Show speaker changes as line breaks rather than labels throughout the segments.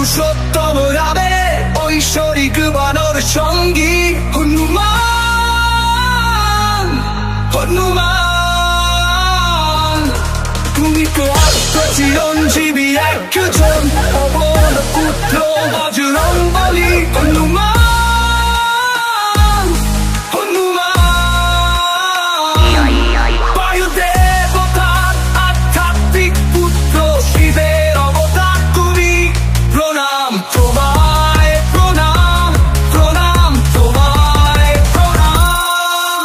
পুরুষোত্তম রামে ঐশ্বরিক বানর সঙ্গী হনুমান। হনুমান তুমি তো চিরঞ্জীবী একজন, পবন পুত্র বজরং বলি। হনুমান হনুমান বায়ুদেবতার আধ্যাত্মিক পুত্র, শিবের অবতার তুমি। প্রণাম তোমায় প্রণাম, প্রণাম তোমায় প্রণাম।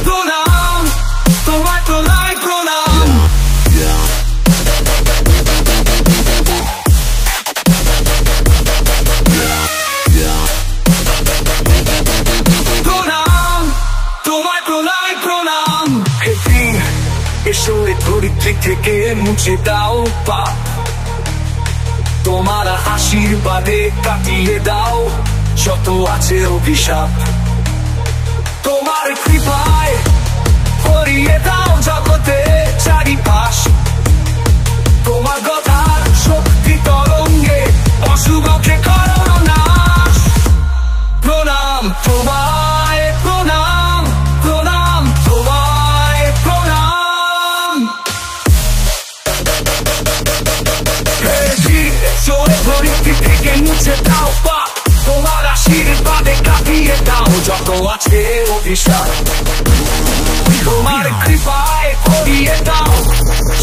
প্রণাম তোমায় প্রণাম প্রণাম। প্রণাম তোমায় প্রণাম প্রণাম। এসো এ ধরিত্রী থেকে মুছে দাও পাপ, তোমার আশীর্বাদে কাটিয়ে দাও যত আছে অভিশাপ। তোমার কৃপায় ভরিয়ে দাও জগতে চারিপাশ, তোমার গদার শক্তি তরঙ্গে অশুভকে করো নাশ। প্রণাম তোমায় প্রণাম, প্রণাম তোমায় প্রণাম। ধরিত্রী থেকে মুছে দাও পাপ, তোমার আশীর্বাদে কাটিয়ে দাও যত আছে অভিশাপ। তোমার কৃপায় ভরিয়ে দাও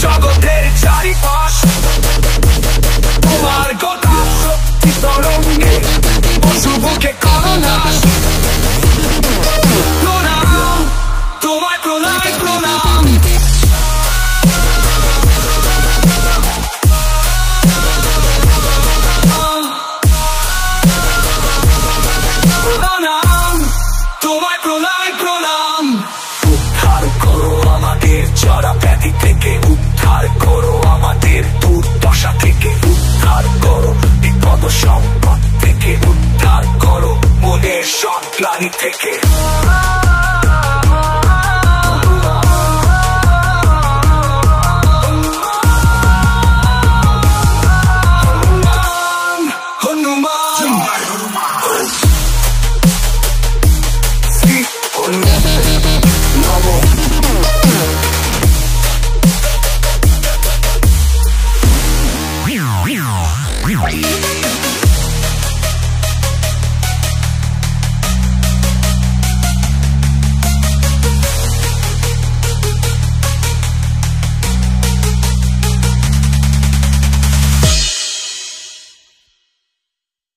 জগতের চারিপাশ, তোমার গদা শক্তি তরঙ্গে অশুভকে করো নাশ। প্রণাম তোমায় প্রণাম প্রণাম। প্রণাম তোমায় প্রণাম প্রণাম। উদ্ধার করো আমাদের জরা ব্যাধি থেকে, উদ্ধার করো আমাদের দুর্দশা থেকে, উদ্ধার করো বিপদ সংকট থেকে, উদ্ধার করো মনের সব গ্লানি থেকে।